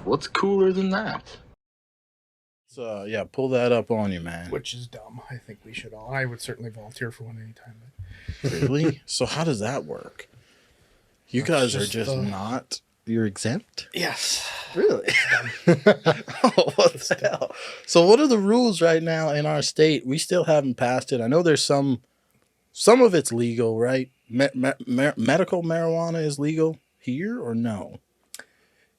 What's cooler than that? So yeah, pull that up on you, man. Which is dumb. I think we should all. I would certainly volunteer for one anytime. Really? So how does that work? You guys are just not. You're exempt? Yes. Really? Oh, what the hell? So what are the rules right now in our state? We still haven't passed it. I know there's some of it's legal, right? Medical marijuana is legal here or no?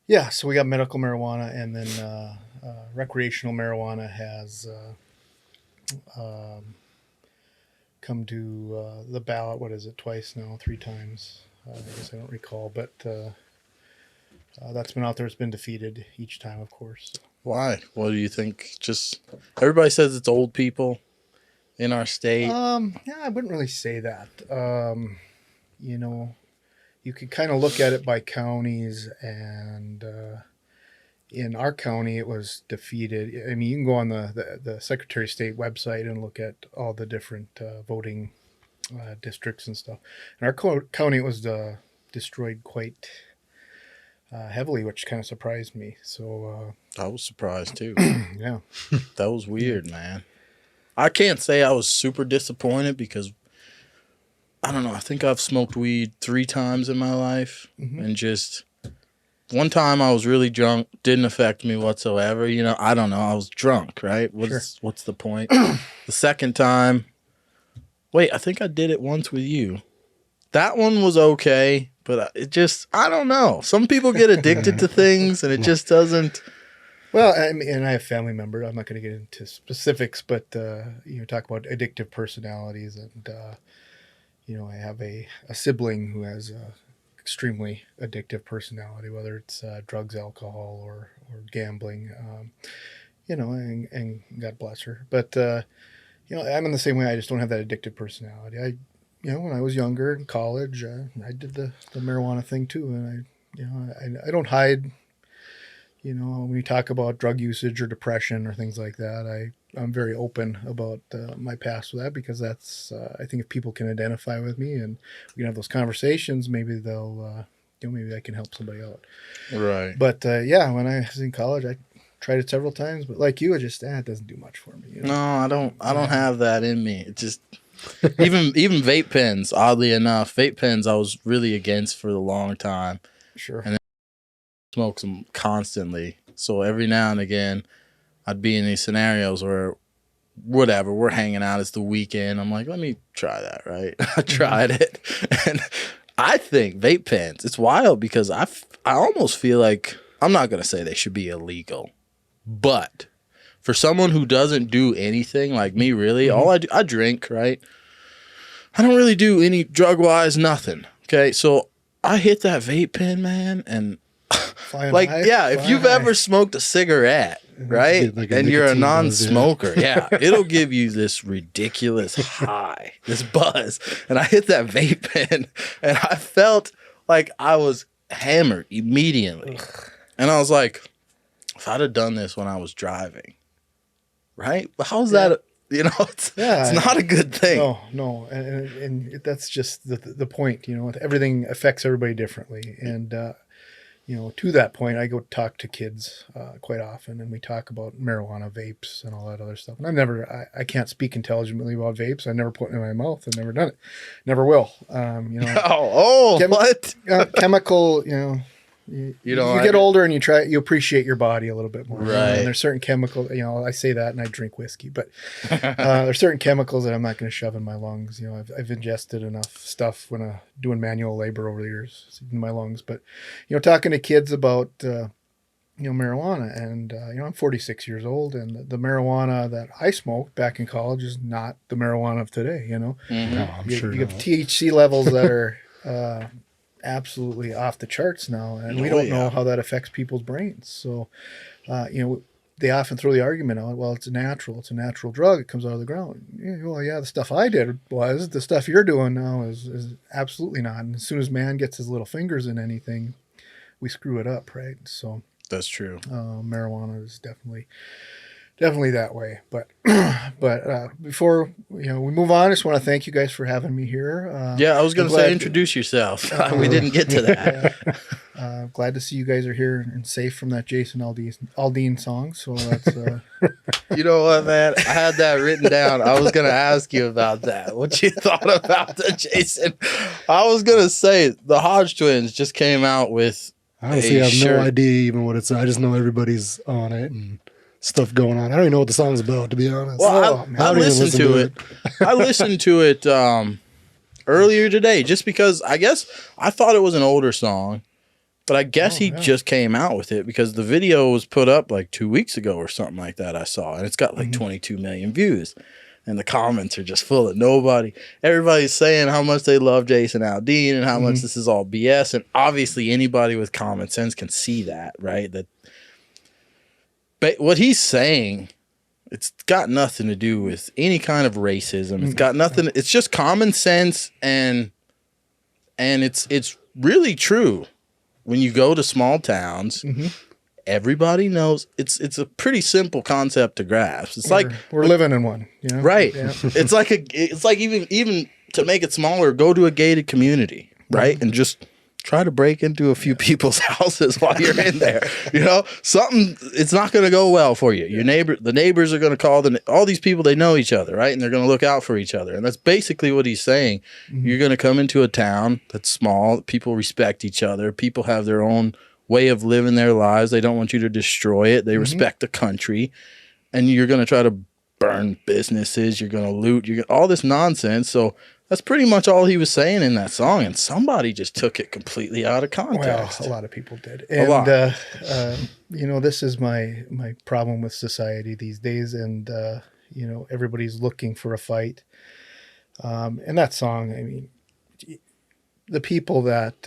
Yeah, so we got medical marijuana, and then recreational marijuana has come to the ballot. What is it? Twice now, 3 times. I guess I don't recall, but that's been out there. It's been defeated each time, of course. Why? What do you think? Just everybody says it's old people in our state. Yeah, I wouldn't really say that. You know, you could kind of look at it by counties, and in our county, it was defeated. I mean, you can go on the Secretary of State website and look at all the different voting districts and stuff. In our county, it was destroyed quite heavily, which kind of surprised me. So I was surprised too. yeah, That was weird, man. I can't say I was super disappointed because I don't know. I think I've smoked weed 3 times in my life, and just one time I was really drunk, didn't affect me whatsoever. You know, I don't know. I was drunk, right? What's the point? The second time, wait, I think I did it once with you. That one was okay, but it just, I don't know. Some people get addicted to things, and it just doesn't. well, I mean, and I have family members. I'm not going to get into specifics, but you know, talk about addictive personalities, and you know, I have a sibling who has a extremely addictive personality, whether it's drugs, alcohol, or gambling. You know, and God bless her. But you know, I'm in the same way. I just don't have that addictive personality. You know, when I was younger in college, I did the marijuana thing too, and I don't hide. You know, when we talk about drug usage or depression or things like that, I'm very open about my past with that, because that's I think if people can identify with me and we can have those conversations, maybe they'll you know, maybe I can help somebody out. Right. But yeah, when I was in college, I tried it several times, but like you, it just it doesn't do much for me. You know? No, I don't have that in me. It just even vape pens, oddly enough, vape pens I was really against for a long time. Sure. And then I smoked them constantly. So every now and again I'd be in these scenarios where whatever, we're hanging out, it's the weekend. I'm like, let me try that, right? I tried it. And I think vape pens, it's wild because I almost feel like, I'm not going to say they should be illegal, but for someone who doesn't do anything like me, really, all I drink, right? I don't really do any drug-wise, nothing. Okay, so I hit that vape pen, man, and like, if you've ever smoked a cigarette, right, like and you're a nicotine buzz, non-smoker, it'll give you this ridiculous high, this buzz. And I hit that vape pen, and I felt like I was hammered immediately. And I was like, if I'd have done this when I was driving, right? How's that? You know, it's not a good thing. No, and that's just the point. You know, everything affects everybody differently, and you know, to that point, I go talk to kids quite often, and we talk about marijuana, vapes, and all that other stuff. And I can't speak intelligently about vapes. I never put it in my mouth. I've never done it. Never will. You know. What? Chemical. You know. You get older and you appreciate your body a little bit more. Right. You know? And there's certain chemicals, you know, I say that and I drink whiskey, but there's certain chemicals that I'm not going to shove in my lungs. You know, I've ingested enough stuff when doing manual labor over the years in my lungs. But, you know, talking to kids about, you know, marijuana, and, you know, I'm 46 years old, and the marijuana that I smoked back in college is not the marijuana of today, you know. No, I'm sure you have THC levels that are absolutely off the charts now, and we don't know how that affects people's brains. So you know, they often throw the argument out, well, it's a natural drug, it comes out of the ground. Well, the stuff I did was, the stuff you're doing now is absolutely not. And as soon as man gets his little fingers in anything, we screw it up, right? So that's true. Marijuana is definitely definitely that way. But before we move on, I just want to thank you guys for having me here. Yeah, I was I'm going to say glad- introduce yourself. We didn't get to that. Glad to see you guys are here and safe from that Jason Aldean song. So that's You know what, man? I had that written down. I was going to ask you about that. What you thought about the Jason? I was going to say the Hodge twins just came out with Honestly, I have shirt. no idea even what it's. I just know everybody's on it and stuff going on. I don't even know what the song's about, to be honest. Well, I don't even listened to it. I listened to it earlier today just because I guess I thought it was an older song, but I guess he just came out with it because the video was put up like 2 weeks ago or something like that. I saw, and it's got like 22 million views. And the comments are just full of everybody's saying how much they love Jason Aldean and how much this is all BS. And obviously anybody with common sense can see that, right? But what he's saying, it's got nothing to do with any kind of racism. It's got nothing. It's just common sense. And it's really true. When you go to small towns, everybody knows it's a pretty simple concept to grasp. It's we're living in one, right? Yeah. It's like even to make it smaller, go to a gated community, right, and just try to break into a few people's houses while you're in there. It's not going to go well for you. The neighbors are going to call all these people. They know each other, right, and they're going to look out for each other. And that's basically what he's saying. You're going to come into a town that's small. People respect each other. People have their own way of living their lives. They don't want you to destroy it. They respect the country, and you're going to try to burn businesses. You're going to loot. All this nonsense. So that's pretty much all he was saying in that song, and somebody just took it completely out of context. Well, a lot of people did, and this is my problem with society these days, and everybody's looking for a fight. And that song, I mean, the people that,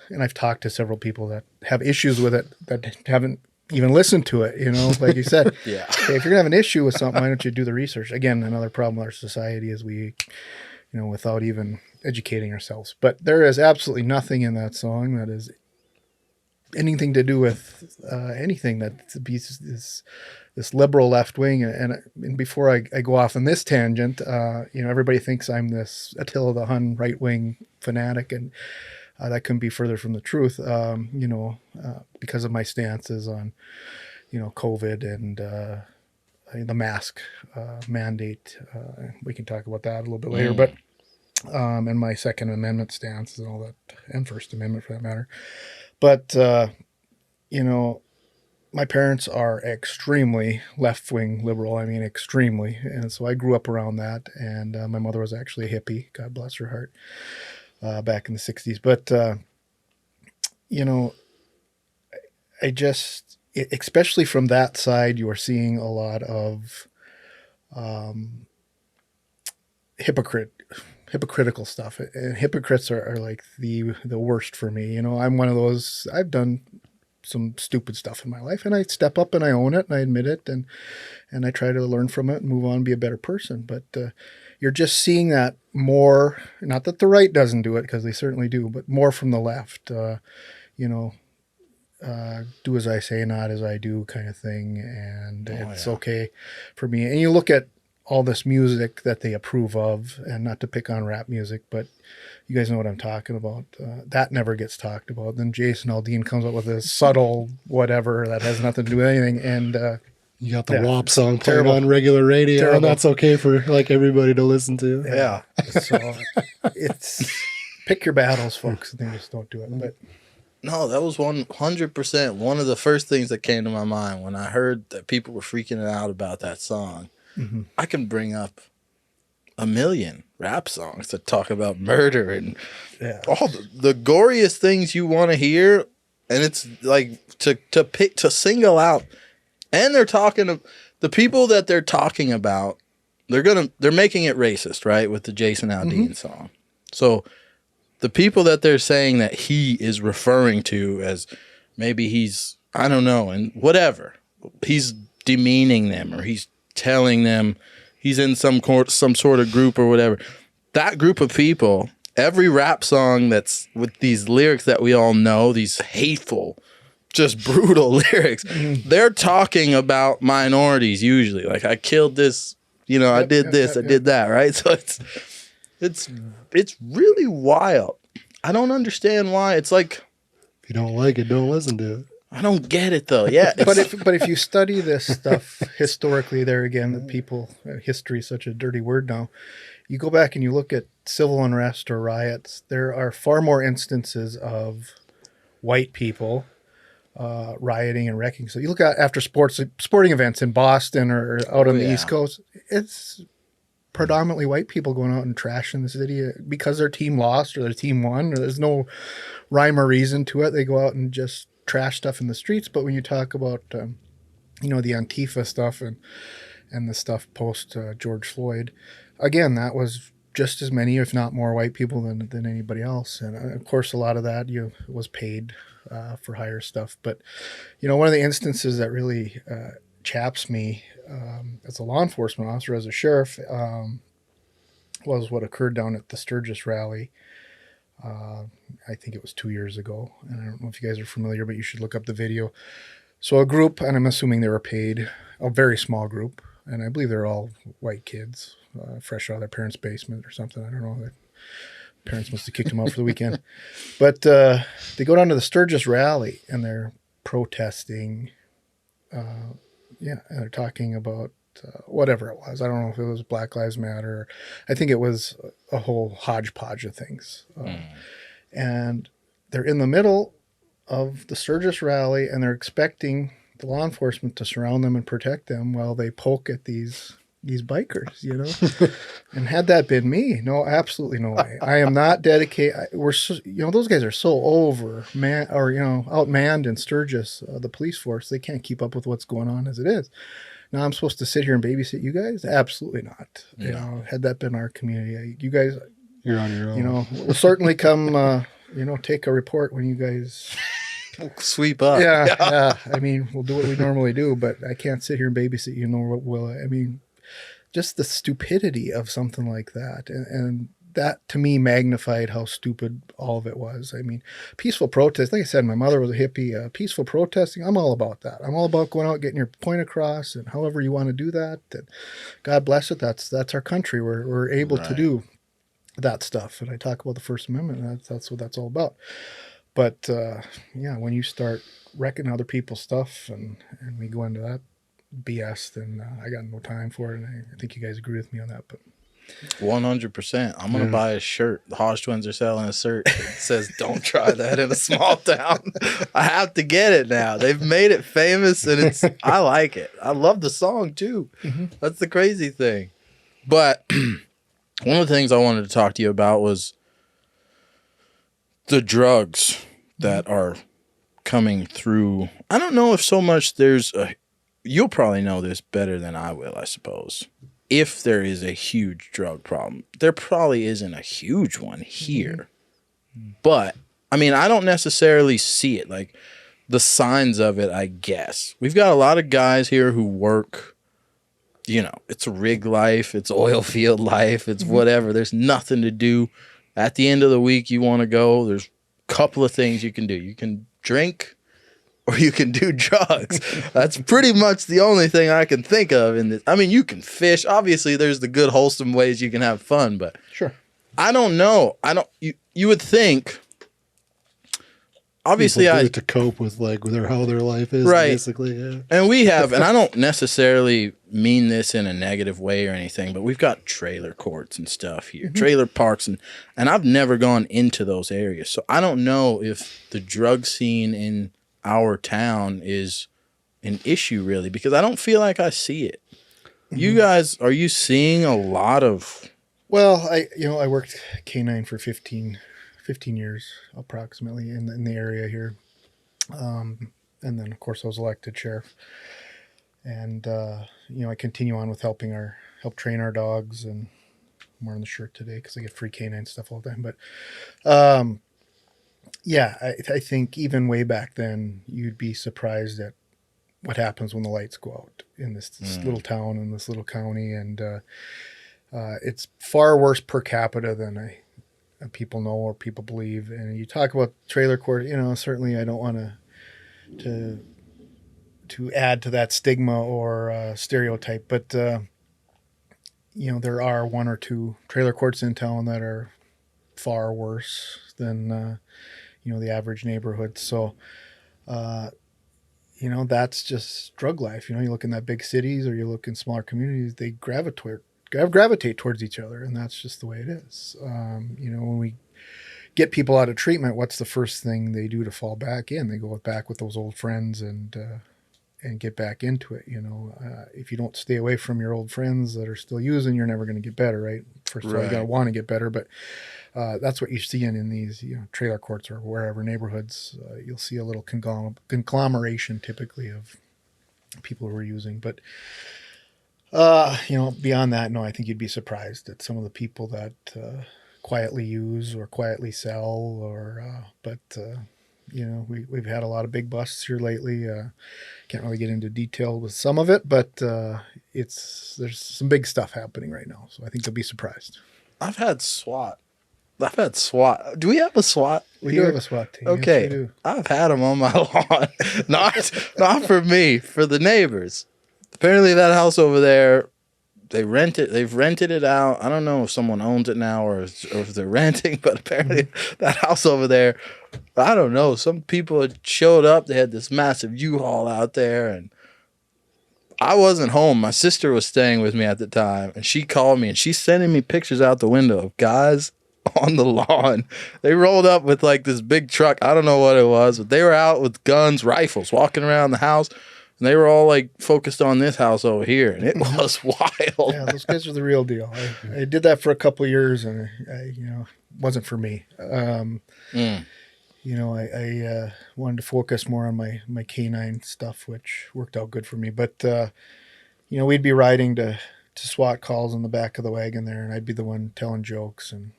and I've talked to several people that have issues with it that haven't even listened to it, like you said. Yeah. Hey, if you're going to have an issue with something, why don't you do the research? Again, another problem with our society is we, without even educating ourselves. But there is absolutely nothing in that song that is anything to do with anything that is this liberal left wing. And before I go off on this tangent, everybody thinks I'm this Attila the Hun right wing fanatic, and that couldn't be further from the truth. Because of my stances on, COVID and the mask mandate. We can talk about that a little bit later, but and my Second Amendment stance and all that, and First Amendment for that matter. But my parents are extremely left-wing liberal. I mean, extremely. And so I grew up around that. And my mother was actually a hippie. God bless her heart. Back in the 60s. But, I just, especially from that side, you are seeing a lot of hypocritical stuff. And hypocrites are like the worst for me. I'm one of those. I've done some stupid stuff in my life, and I step up and I own it and I admit it, and I try to learn from it and move on and be a better person. But you're just seeing that more, not that the right doesn't do it, because they certainly do, but more from the left, do as I say, not as I do kind of thing. And it's okay for me. And you look at all this music that they approve of, and not to pick on rap music, but you guys know what I'm talking about. That never gets talked about. Then Jason Aldean comes up with a subtle whatever that has nothing to do with anything. And you got the WAP song playing terrible. on regular radio, Terrible. and that's okay for like everybody to listen to. Yeah. So it's pick your battles, folks, and they just don't do it. But No, that was 100% one of the first things that came to my mind when I heard that people were freaking out about that song. I can bring up a million rap songs that talk about murder and all the goriest things you want to hear, and it's like to single out. And they're talking to the people that they're talking about. They're making it racist, right, with the Jason Aldean song. So the people that they're saying that he is referring to as maybe he's, I don't know, and whatever, he's demeaning them, or he's telling them he's in some sort of group or whatever. That group of people, every rap song that's with these lyrics that we all know, these hateful, just brutal lyrics. They're talking about minorities usually. Like, I killed this, you know, I did this, I did that, right? So it's really wild. I don't understand why. It's like, If you don't like it, don't listen to it. I don't get it though. Yeah. But if you study this stuff historically, there again, the people, history is such a dirty word now. You go back and you look at civil unrest or riots, there are far more instances of white people rioting and wrecking. So you look at after sporting events in Boston or out on the East Coast, it's predominantly white people going out and trashing the city because their team lost or their team won. Or there's no rhyme or reason to it. They go out and just trash stuff in the streets. But when you talk about, you know, the Antifa stuff and the stuff post George Floyd, again, that was just as many, if not more, white people than anybody else. And of course, a lot of that was paid for higher stuff. But, you know, one of the instances that really chaps me as a law enforcement officer, as a sheriff, was what occurred down at the Sturgis rally. I think it was 2 years ago. And I don't know if you guys are familiar, but you should look up the video. So a group, and I'm assuming they were paid, a very small group, and I believe they're all white kids, fresh out of their parents' basement or something. I don't know. Their parents must have kicked them out for the weekend. But they go down to the Sturgis rally, and they're protesting. And they're talking about whatever it was. I don't know if it was Black Lives Matter. I think it was a whole hodgepodge of things. And they're in the middle of the Sturgis rally, and they're expecting the law enforcement to surround them and protect them while they poke at these bikers, you know. And had that been me, no, absolutely no way. I am not dedicated. Those guys are so outmanned in Sturgis, the police force. They can't keep up with what's going on as it is. Now I'm supposed to sit here and babysit you guys? Absolutely not. Yeah. You know, had that been our community, you guys, you're on your own. You know, we'll certainly come. Take a report when you guys sweep up. Yeah. I mean, we'll do what we normally do, but I can't sit here and babysit you. Nor will I. I mean, just the stupidity of something like that, and that to me magnified how stupid all of it was. I mean, peaceful protest. Like I said, my mother was a hippie. Peaceful protesting. I'm all about that. I'm all about going out, getting your point across, and however you want to do that. And God bless it. That's our country. We're able to do that stuff. And I talk about the First Amendment. That's what that's all about. But when you start wrecking other people's stuff and we go into that BS, then I got no time for it. And I think you guys agree with me on that. But 100%. I'm gonna buy a shirt. The Hodge twins are selling a shirt that says "Don't try that in a small town." I have to get it now. They've made it famous, and I like it. I love the song too. Mm-hmm. That's the crazy thing. But one of the things I wanted to talk to you about was the drugs that are coming through. I don't know if so much you'll probably know this better than I will, I suppose. If there is a huge drug problem, there probably isn't a huge one here. Mm-hmm. But, I mean, I don't necessarily see it. Like, the signs of it, I guess. We've got a lot of guys here who work, you know, it's rig life, it's oil field life, it's whatever. There's nothing to do. At the end of the week, you want to go, there's a couple of things you can do. You can drink, or you can do drugs. That's pretty much the only thing I can think of in this. I mean, you can fish. Obviously, there's the good, wholesome ways you can have fun, but sure. I don't know. You would think. Obviously, people do it to cope with how their life is, right? Basically, yeah. And we have, and I don't necessarily mean this in a negative way or anything, but we've got trailer courts and stuff here, trailer parks, and I've never gone into those areas, so I don't know if the drug scene in our town is an issue really, because I don't feel like I see it. You guys, are you seeing a lot of? Well, I worked K-9 for 15 years approximately in the area here. And then of course I was elected sheriff, and I continue on with help train our dogs, and I'm wearing the shirt today because I get free K-9 stuff all the time. But I think even way back then, you'd be surprised at what happens when the lights go out in this little town, in this little county. And it's far worse per capita than people know or people believe. And you talk about trailer court, certainly I don't want to to add to that stigma or stereotype. But there are one or two trailer courts in town that are far worse than the average neighborhood. So that's just drug life. You look in that big cities or you look in smaller communities, they gravitate towards each other, and that's just the way it is. When we get people out of treatment, what's the first thing they do to fall back in? They go back with those old friends and get back into it. If you don't stay away from your old friends that are still using, you're never going to get better, right? First of all, you got to want to get better, but that's what you're seeing in these trailer courts or wherever neighborhoods. You'll see a little conglomeration typically of people who are using. But beyond that, no, I think you'd be surprised at some of the people that quietly use or quietly sell, we've had a lot of big busts here lately. Can't really get into detail with some of it, but there's some big stuff happening right now. So I think you'll be surprised. I've had SWAT. Do we have a SWAT? We do have a SWAT team. Okay. Yes, we do. I've had them on my lawn. not for me, for the neighbors. Apparently that house over there, they've rented it out. I don't know if someone owns it now or if they're renting, but apparently that house over there, I don't know. Some people had showed up. They had this massive U-Haul out there, and I wasn't home. My sister was staying with me at the time, and she called me, and she's sending me pictures out the window of guys on the lawn. They rolled up with like this big truck. I don't know what it was, but they were out with guns, rifles, walking around the house. And they were all like focused on this house over here, and it was wild. Yeah, those guys are the real deal. I did that for a couple of years, and wasn't for me. I wanted to focus more on my K-9 stuff, which worked out good for me. But we'd be riding to SWAT calls in the back of the wagon there, and I'd be the one telling jokes and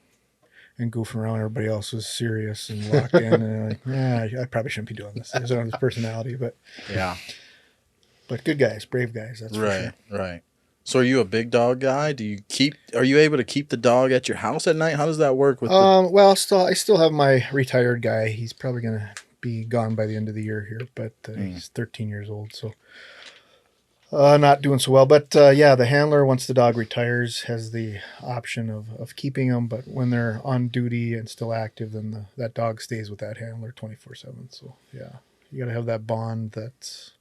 goofing around. Everybody else was serious and locked in, and I probably shouldn't be doing this. There's his personality, but yeah. But good guys, brave guys. That's for sure. Right. So are you a big dog guy? Are you able to keep the dog at your house at night? How does that work with Well, I still have my retired guy. He's probably going to be gone by the end of the year here, but he's 13 years old, so not doing so well. But the handler, once the dog retires, has the option of keeping him, but when they're on duty and still active, then that dog stays with that handler 24/7. So yeah, you got to have that bond that's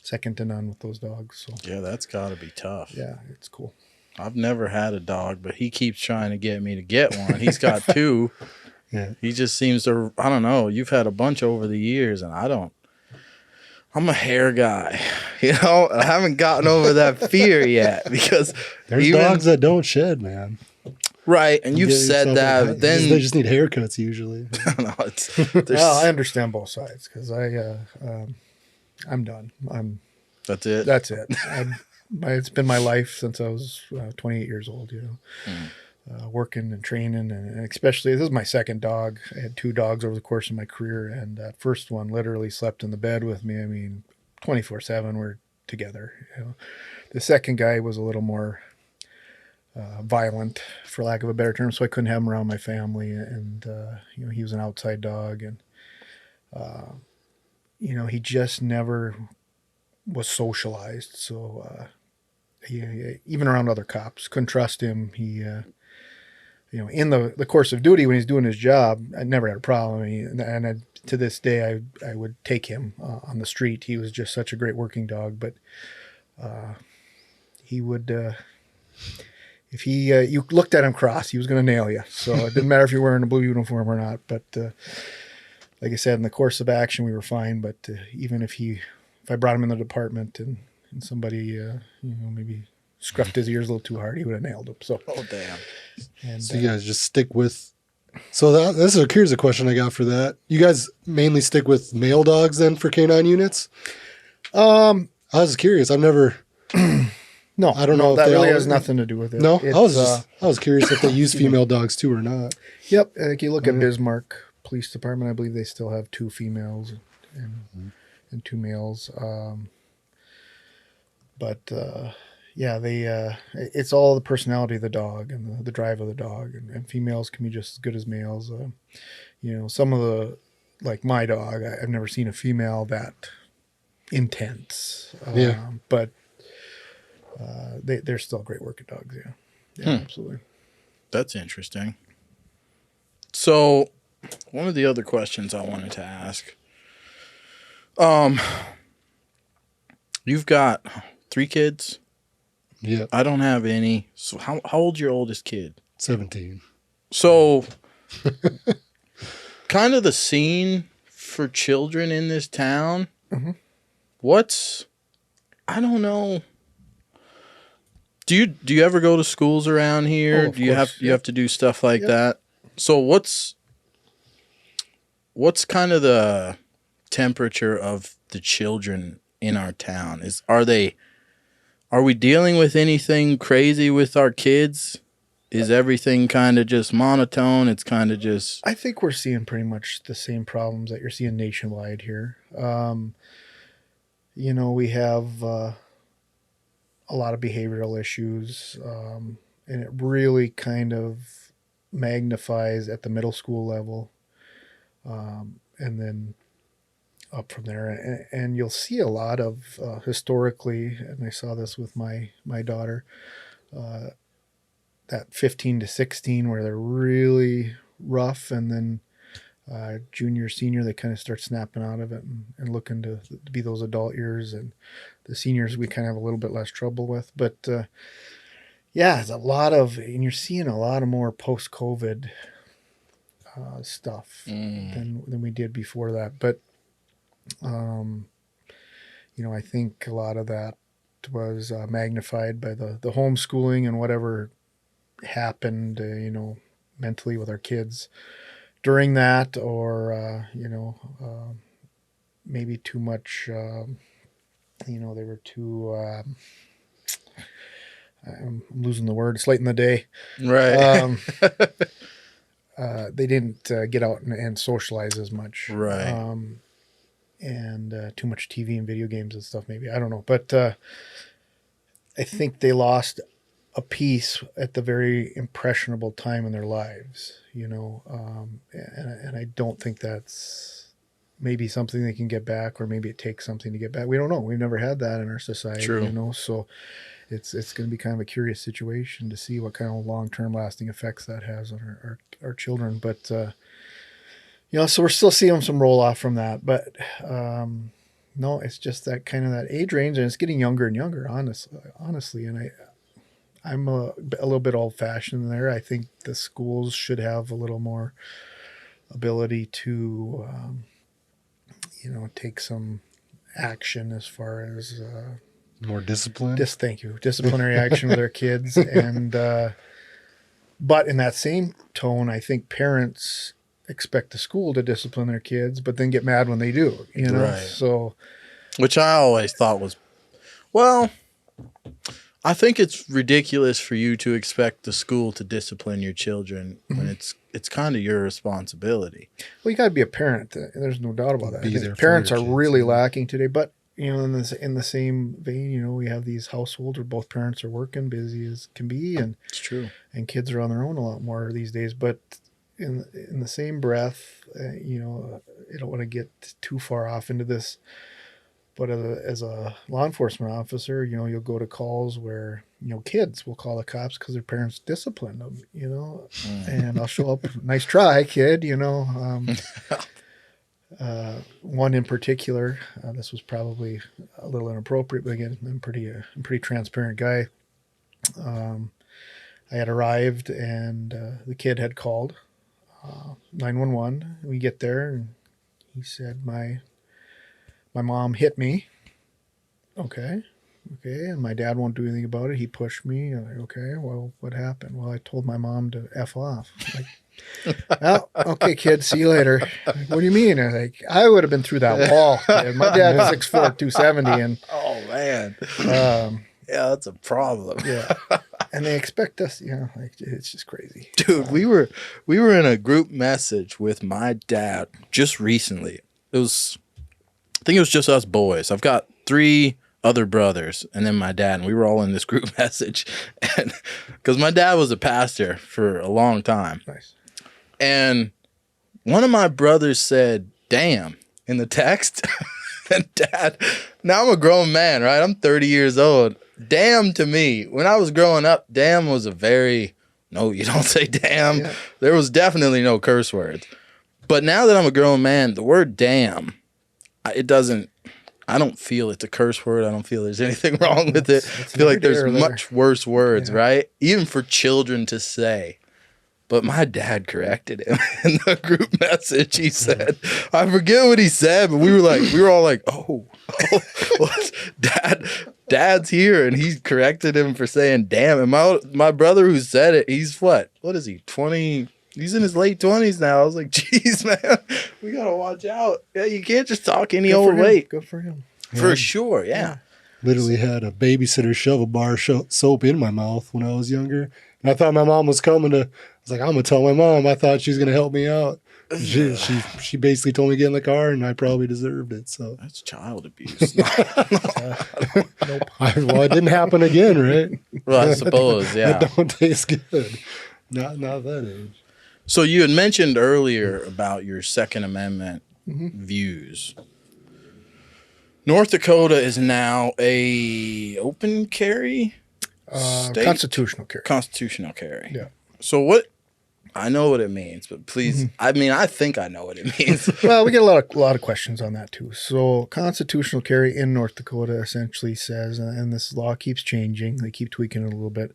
second to none with those dogs. So yeah, that's got to be tough. Yeah, it's cool. I've never had a dog, but he keeps trying to get me to get one. He's got two. Yeah. He just seems to, I don't know. You've had a bunch over the years, and I'm a hair guy. I haven't gotten over that fear yet because there's dogs that don't shed, man. Right, and you've said that. But then they just need haircuts usually. No, well, I understand both sides because I'm done. That's it. That's it. It's been my life since I was 28 years old. Working and training, and especially this is my second dog. I had two dogs over the course of my career, and that first one literally slept in the bed with me. I mean, 24/7 we're together. The second guy was a little more violent, for lack of a better term, so I couldn't have him around my family, and he was an outside dog, and he just never was socialized. So he, even around other cops, couldn't trust him. He, in the course of duty, when he's doing his job, I never had a problem. To this day, I would take him on the street. He was just such a great working dog, but he would, if you looked at him cross, he was going to nail you. So it didn't matter if you're wearing a blue uniform or not. But like I said, in the course of action, we were fine. But even if I brought him in the department and somebody, maybe scruffed his ears a little too hard, he would have nailed him. So, oh damn! And so you guys just stick with. So here's a question I got for that. You guys mainly stick with male dogs then for K-9 units? I was curious. I've never. No, I don't know if that really all, has nothing to do with it. No, I was curious if they use female dogs too or not. Yep, like you look at Bismarck Police Department, I believe they still have 2 females and 2 males. It's all the personality of the dog and the drive of the dog, and females can be just as good as males. Some of like my dog, I've never seen a female that intense. Yeah. But they're still great working dogs. Yeah. Yeah, absolutely. That's interesting. So, one of the other questions I wanted to ask. You've got 3 kids. Yeah. I don't have any. So, how old's your oldest kid? 17. So, kind of the scene for children in this town. Mm-hmm. I don't know. Do you ever go to schools around here? Oh, of do you course. have to do stuff like Yep. that? So what's kind of the temperature of the children in our town? Are we dealing with anything crazy with our kids? Is everything kind of just monotone? It's kind of just... I think we're seeing pretty much the same problems that you're seeing nationwide here. We have a lot of behavioral issues, and it really kind of magnifies at the middle school level, and then up from there. And you'll see a lot of historically, and I saw this with my daughter, that 15 to 16 where they're really rough, and then junior, senior, they kind of start snapping out of it and looking to be those adult years. And the seniors we kind of have a little bit less trouble with. But yeah, it's a lot of, and you're seeing a lot of more post-COVID stuff than we did before that. But, I think a lot of that was magnified by the homeschooling and whatever happened, mentally with our kids during that, or maybe too much, they were too, I'm losing the word, it's late in the day. Right. They didn't get out and socialize as much. Right. And too much TV and video games and stuff, maybe. I don't know. But I think they lost a piece at the very impressionable time in their lives, and I don't think that's maybe something they can get back, or maybe it takes something to get back. We don't know. We've never had that in our society. True. So it's going to be kind of a curious situation to see what kind of long-term lasting effects that has on our children. But, so we're still seeing some roll off from that, but, no, it's just that kind of that age range, and it's getting younger and younger, honestly. And I'm a little bit old-fashioned there. I think the schools should have a little more ability to, take some action as far as More discipline. thank you, disciplinary action with their kids. And but in that same tone, I think parents expect the school to discipline their kids, but then get mad when they do. Right. So, which I always thought was, well, I think it's ridiculous for you to expect the school to discipline your children when it's kind of your responsibility. Well, you got to be a parent. There's no doubt about that. Be I think there for parents your are kids, really yeah. lacking today. But in the same vein, we have these households where both parents are working, busy as can be, and It's true. and kids are on their own a lot more these days. But in the same breath, I don't want to get too far off into this. But as a law enforcement officer, you'll go to calls where, kids will call the cops because their parents disciplined them, and I'll show up, nice try, kid, one in particular, this was probably a little inappropriate, but again, I'm a pretty transparent guy. I had arrived, and the kid had called 911. We get there, and he said, my mom hit me. Okay. And my dad won't do anything about it. He pushed me. I'm like, okay, well, what happened? Well, I told my mom to F off. Like, well, okay, kid, see you later. Like, what do you mean? I'm like, I would have been through that wall, kid. My dad's 6'4", 270, and Oh man. yeah, that's a problem. and they expect us, it's just crazy. Dude, we were in a group message with my dad just recently. I think it was just us boys. I've got 3 other brothers and then my dad, and we were all in this group message, and because my dad was a pastor for a long time. Nice. And one of my brothers said, damn in the text. And Dad, now I'm a grown man, right? I'm 30 years old. Damn to me, when I was growing up, damn was a very, no, you don't say damn. Yeah. There was definitely no curse words. But now that I'm a grown man, the word damn, I don't feel it's a curse word. I don't feel there's anything wrong with it. I feel like there's much worse words, right? Even for children to say. But my dad corrected him in the group message. He said, I forget what he said, but we were all like, oh, what? Dad's here. And he corrected him for saying, damn. And my brother who said it, he's what is he, 20? He's in his late 20s now. I was like, geez, man, we got to watch out. Yeah, you can't just talk any old way. Good for him. For sure, yeah. Literally had a babysitter shove a bar soap in my mouth when I was younger. And I thought my mom was coming to, I was like, I'm going to tell my mom. I thought she was going to help me out. She basically told me to get in the car, and I probably deserved it. So that's child abuse. Nope. Well, it didn't happen again, right? Well, I suppose, yeah. That don't taste good. Not that age. So you had mentioned earlier about your Second Amendment views. North Dakota is now a open carry state? Constitutional carry. Constitutional carry. Yeah. So what? I know what it means, but please, I mean, I think I know what it means. Well, we get a lot of questions on that too. So constitutional carry in North Dakota essentially says, and this law keeps changing, they keep tweaking it a little bit,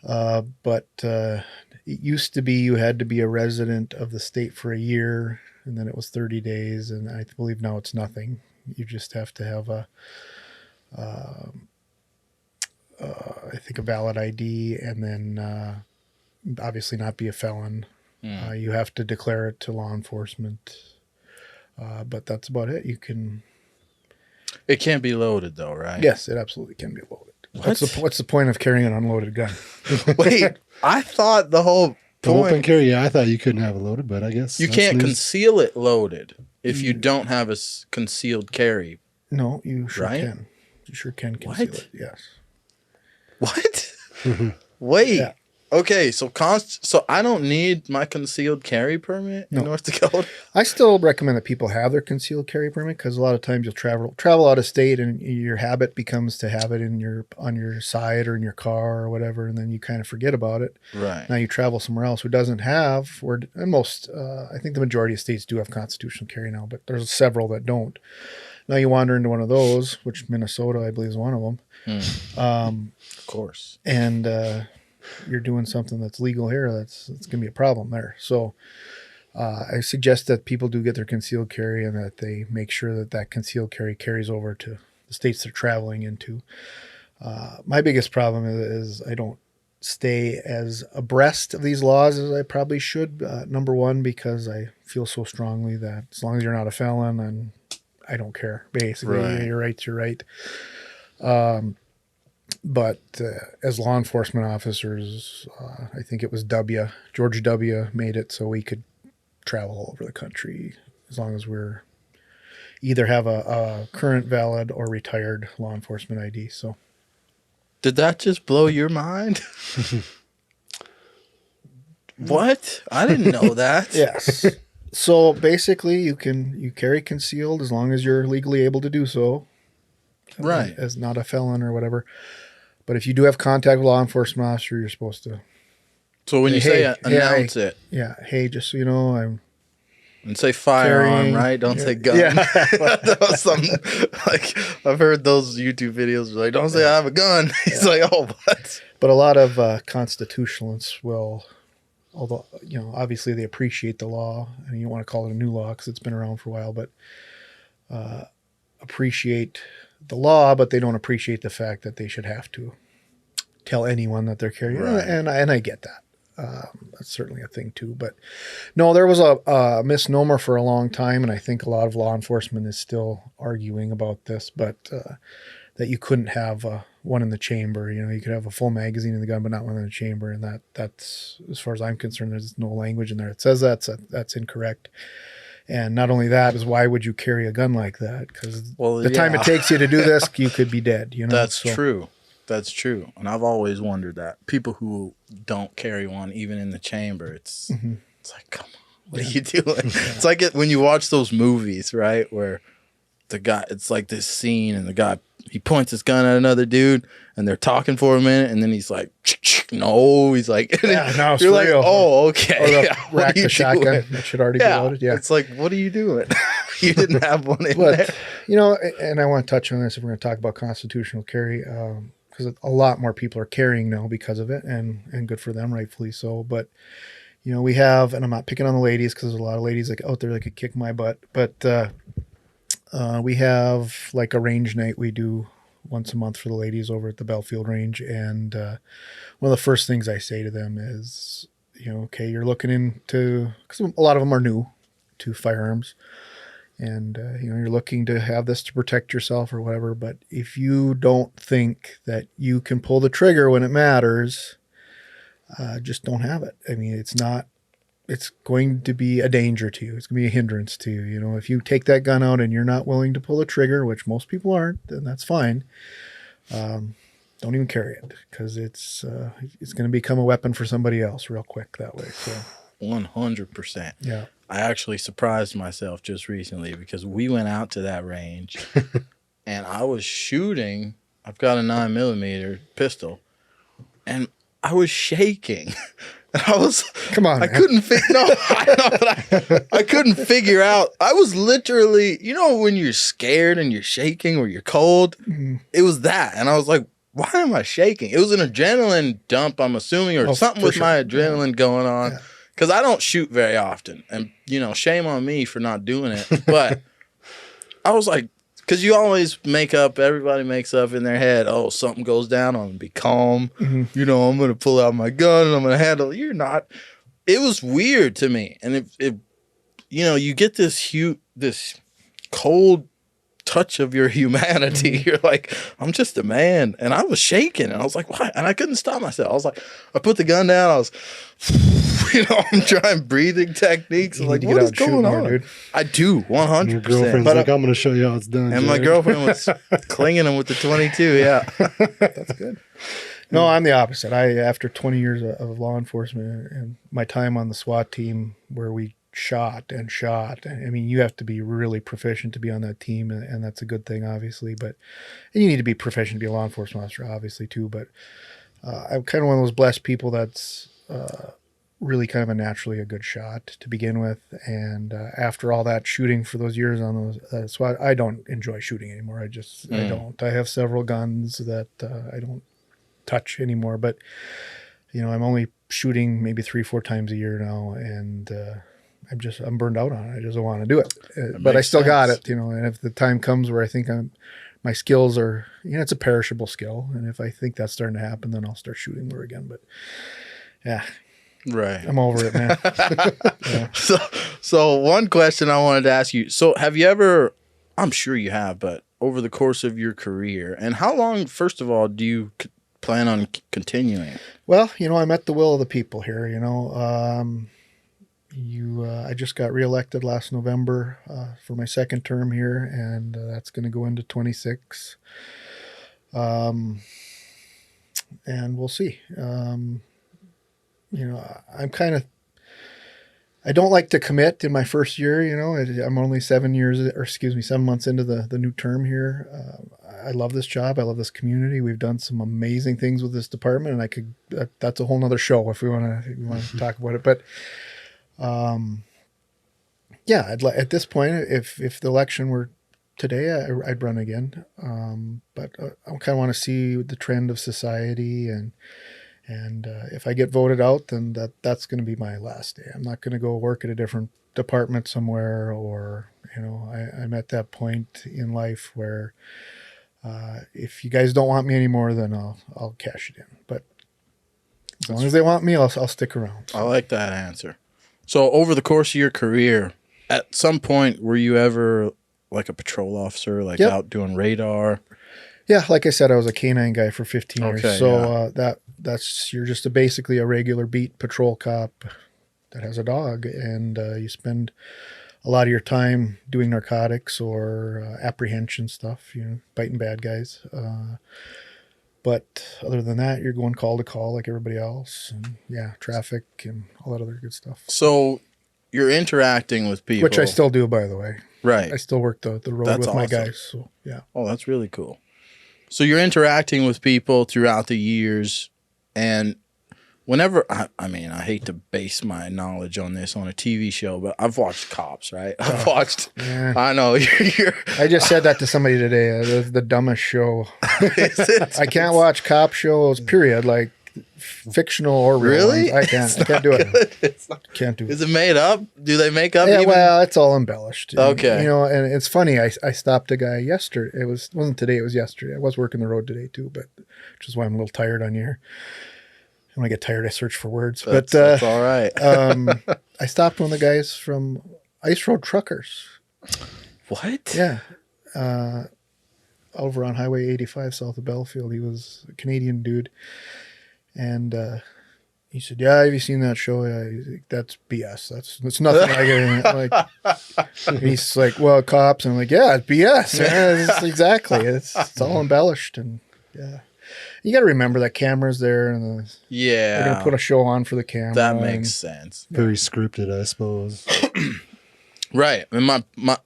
but it used to be you had to be a resident of the state for a year, and then it was 30 days, and I believe now it's nothing. You just have to have I think a valid ID, and then obviously not be a felon. You have to declare it to law enforcement, but that's about it. It can't be loaded though, right? Yes, it absolutely can be loaded. What's the point of carrying an unloaded gun? Wait, I thought the whole point. Open carry, yeah, I thought you couldn't have it loaded, but I guess You can't conceal it loaded if you don't have a concealed carry. No, you sure Right? can. You sure can conceal What? it. Yes. What? Wait. Yeah. Okay, so I don't need my concealed carry permit in North Dakota? I still recommend that people have their concealed carry permit, because a lot of times you'll travel out of state, and your habit becomes to have it on your side or in your car or whatever, and then you kind of forget about it. Right. Now you travel somewhere else who doesn't have, and most, I think the majority of states do have constitutional carry now, but there's several that don't. Now you wander into one of those, which Minnesota, I believe, is one of them. Of course. And you're doing something that's legal here, it's going to be a problem there. So I suggest that people do get their concealed carry, and that they make sure that concealed carry carries over to the states they're traveling into. My biggest problem is I don't stay as abreast of these laws as I probably should. Number one, because I feel so strongly that as long as you're not a felon, then I don't care. Basically, Right. Your right's your right. But as law enforcement officers, I think it was George W. made it so we could travel all over the country as long as we're either have a current valid or retired law enforcement ID. So, Did that just blow your mind? What? I didn't know that. yes. So basically, you carry concealed as long as you're legally able to do so. Right. As not a felon or whatever. But if you do have contact with a law enforcement officer, you're supposed to. So when you say announce it. Yeah. Hey, just so you know, I'm. And say firearm, Carrying, right? Don't say gun. Yeah. That was something, like, I've heard those YouTube videos like, don't say I have a gun. He's like, oh, what? But a lot of constitutionalists will, although, obviously they appreciate the law, and you don't want to call it a new law because it's been around for a while, but appreciate the law, but they don't appreciate the fact that they should have to tell anyone that they're carrying. Right. And I get that. That's certainly a thing too. But no, there was a misnomer for a long time, and I think a lot of law enforcement is still arguing about this, but that you couldn't have one in the chamber. You could have a full magazine in the gun, but not one in the chamber, and that's, as far as I'm concerned, there's no language in there that says that's incorrect. And not only that, is why would you carry a gun like that? Because time it takes you to do this, you could be dead. That's true. That's true. And I've always wondered that. People who don't carry one, even in the chamber, it's like, come on. What are you doing? It's like when you watch those movies, right? Where the guy, it's like this scene and the guy, he points his gun at another dude and they're talking for a minute and then he's like, no, he's like, Yeah, no, it's you're like, real. oh, okay. Or the Yeah, rack the shotgun. That should already be loaded. Yeah. It's like, what are you doing? You didn't have one in But, there. you know, and I want to touch on this if we're going to talk about constitutional carry, because a lot more people are carrying now because of it, and good for them, rightfully so. But, you know, we have, and I'm not picking on the ladies because there's a lot of ladies like out there that could kick my butt, but we have like a range night we do once a month for the ladies over at the Belfield Range. And one of the first things I say to them is, you know, okay, you're looking into, because a lot of them are new to firearms. And, you know, you're looking to have this to protect yourself or whatever. But if you don't think that you can pull the trigger when it matters, just don't have it. I mean, it's going to be a danger to you. It's going to be a hindrance to you. You know, if you take that gun out and you're not willing to pull the trigger, which most people aren't, then that's fine. Don't even carry it, because it's going to become a weapon for somebody else real quick that way. So 100%. Yeah. I actually surprised myself just recently because we went out to that range and I was shooting. I've got a 9mm pistol and I was shaking. I was, come on, I couldn't I couldn't figure out. I was literally, you know, when you're scared and you're shaking or you're cold, it was that. And I was like, why am I shaking? It was an adrenaline dump, I'm assuming, or something with my adrenaline going on. Because I don't shoot very often. And, you know, shame on me for not doing it. But I was like, because you always everybody makes up in their head, oh, something goes down, I'm going to be calm. Mm-hmm. You know, I'm going to pull out my gun and I'm going to handle it. You're not. It was weird to me. And it you know, you get this cold touch of your humanity. You're like, I'm just a man. And I was shaking and I was like, what? And I couldn't stop myself. I was like, I put the gun down. I was, you know, I'm trying breathing techniques. I'm like, what is going on? Dude. I do, 100%. Your girlfriend's like, I'm going to show you how it's done. And my girlfriend was clinging him with the 22. Yeah. That's good. No, I'm the opposite. After 20 years of law enforcement and my time on the SWAT team where we shot. I mean, you have to be really proficient to be on that team, and that's a good thing, obviously. But and you need to be proficient to be a law enforcement officer, obviously, too. But I'm kind of one of those blessed people that's really kind of naturally a good shot to begin with. And after all that shooting for those years on those SWAT, I don't enjoy shooting anymore. I don't. I have several guns that I don't touch anymore. But you know, I'm only shooting maybe 3-4 times a year now, and I'm burned out on it. I just don't want to do it, but I still got it, you know. And if the time comes where I think my skills are, you know, it's a perishable skill, and if I think that's starting to happen, then I'll start shooting more again. But yeah, right, I'm over it, man. Yeah. So one question I wanted to ask you. So have you ever? I'm sure you have, but over the course of your career, and how long? First of all, do you plan on continuing? Well, you know, I'm at the will of the people here. You know, I just got reelected last November for my second term here, and that's going to go into 26. And we'll see. You know, I don't like to commit in my first year. You know, I'm only 7 months into the new term here. I love this job. I love this community. We've done some amazing things with this department, and that's a whole nother show if we want to talk about it. But yeah, at this point, if the election were today, I'd run again. But I kind of want to see the trend of society, and if I get voted out, then that's going to be my last day. I'm not going to go work at a different department somewhere, or, you know, I'm at that point in life where if you guys don't want me anymore, then I'll cash it in. But as long as they want me, I'll stick around. So. I like that answer. So over the course of your career, at some point, were you ever like a patrol officer, like out doing radar? Yeah, like I said, I was a K-9 guy for 15 years. Okay, so you're just basically a regular beat patrol cop that has a dog, and you spend a lot of your time doing narcotics or apprehension stuff, you know, biting bad guys. But other than that, you're going call to call like everybody else, and traffic and all that other good stuff. So you're interacting with people, which I still do, by the way. right? I still work the road That's with my awesome. guys. So yeah. Oh, that's really cool. So you're interacting with people throughout the years, and whenever I mean, I hate to base my knowledge on this on a TV show, but I've watched Cops, right? I've watched. Yeah. I know you're. I just said that to somebody today. It was the dumbest show. I can't watch cop shows. Period. Like fictional or real Really? ones. I can't do it. It's not, Can't do it. is it made up? Do they make up? Yeah, even? well, it's all embellished. Okay. You know, and it's funny. I stopped a guy yesterday. Wasn't today. It was yesterday. I was working the road today too, but which is why I'm a little tired on here. When I get tired, I search for words. That's all right. I stopped one of the guys from Ice Road Truckers. What? Yeah. Over on Highway 85 south of Belfield. He was a Canadian dude. And he said, "Yeah, have you seen that show?" Yeah, he's like, "That's BS. That's nothing like it." Like, and he's like, "Well, Cops." And I'm like, "Yeah, it's BS. Yeah, it's exactly. It's all embellished." And yeah. You got to remember that camera's there, and they're Yeah. going to put a show on for the camera. That makes sense. Very scripted, I suppose. Right. And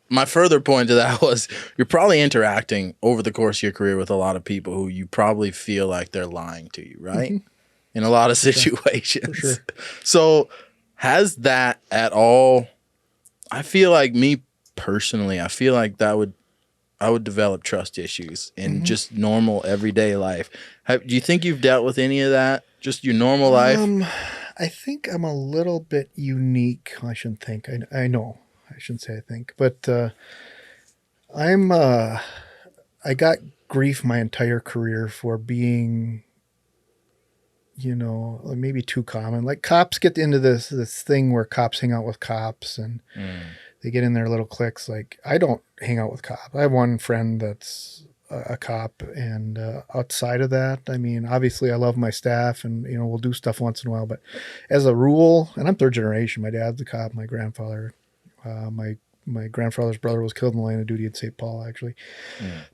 my further point to that was you're probably interacting over the course of your career with a lot of people who you probably feel like they're lying to you, right? Mm-hmm. In a lot of situations. For sure. So has that at all? I feel like me personally, I feel like I would develop trust issues in just normal everyday life. Do you think you've dealt with any of that? Just your normal life? I think I'm a little bit unique. I shouldn't think. I know. I shouldn't say I think. But I got grief my entire career for being, maybe too common. Like cops get into this thing where cops hang out with cops and they get in their little cliques. Like I don't hang out with cops. I have one friend that's a cop, and outside of that, I mean, obviously I love my staff and, we'll do stuff once in a while, but as a rule, and I'm third generation, my dad's a cop, my grandfather, my grandfather's brother was killed in the line of duty at St. Paul, actually.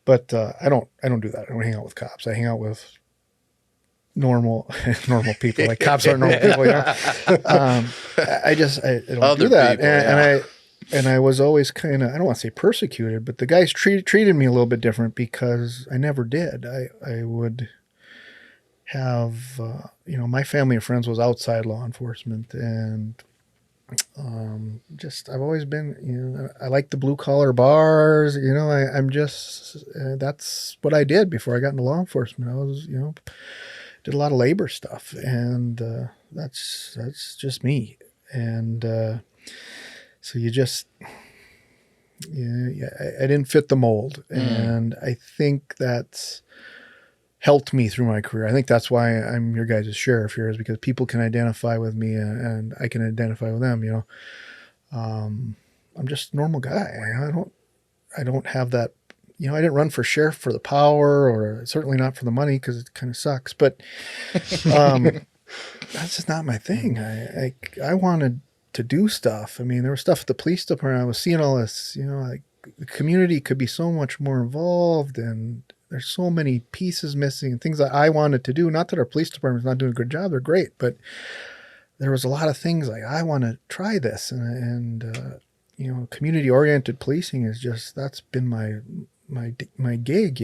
But I don't do that. I don't hang out with cops. I hang out with normal people. Like cops aren't normal people, I don't Other do that. people, And I was always kind of, I don't want to say persecuted, but the guys treated me a little bit different because I never did. I would have, my family and friends was outside law enforcement, and I've always been, I like the blue collar bars, I'm just, that's what I did before I got into law enforcement. I was, did a lot of labor stuff, and that's just me. And so I didn't fit the mold, and I think that's helped me through my career. I think that's why I'm your guys' sheriff here, is because people can identify with me and I can identify with them. I'm just a normal guy. I don't have that. I didn't run for sheriff for the power, or certainly not for the money, because it kind of sucks. But that's just not my thing. I wanted to do stuff. I mean, there was stuff at the police department. I was seeing all this, like the community could be so much more involved, and there's so many pieces missing and things that I wanted to do. Not that our police department's not doing a good job. They're great, but there was a lot of things like, I want to try this. And community oriented policing is just, that's been my gig,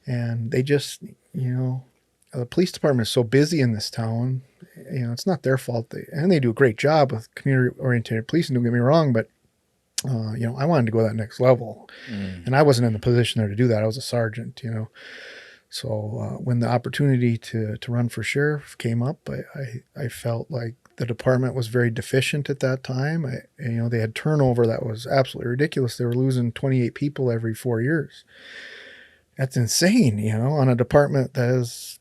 and they just, the police department is so busy in this town. It's not their fault. They do a great job with community-oriented policing, don't get me wrong, but, I wanted to go that next level. And I wasn't in the position there to do that. I was a sergeant, So when the opportunity to run for sheriff came up, I felt like the department was very deficient at that time. They had turnover that was absolutely ridiculous. They were losing 28 people every 4 years. That's insane, on a department that has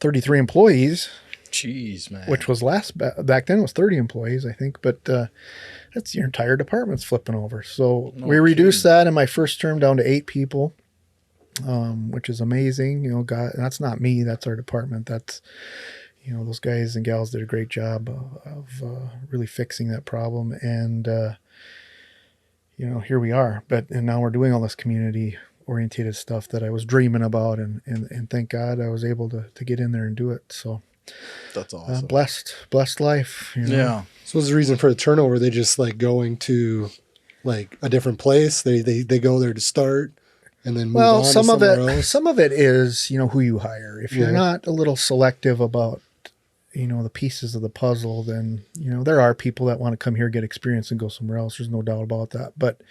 33 employees. Jeez, man. Which was back then was 30 employees, I think. But that's your entire department's flipping over. So we reduced that in my first term down to 8 people, which is amazing. God, that's not me. That's our department. That's, those guys and gals did a great job of really fixing that problem. And, here we are. And now we're doing all this community orientated stuff that I was dreaming about. And thank God I was able to get in there and do it. So That's awesome. Blessed life. You know? Yeah. So what's the reason for the turnover? They just like going to like a different place. They go there to start and then move on to somewhere else. Some of it is, you know, who you hire. If you're not a little selective about, you know, the pieces of the puzzle, then, you know, there are people that want to come here, get experience and go somewhere else. There's no doubt about that. But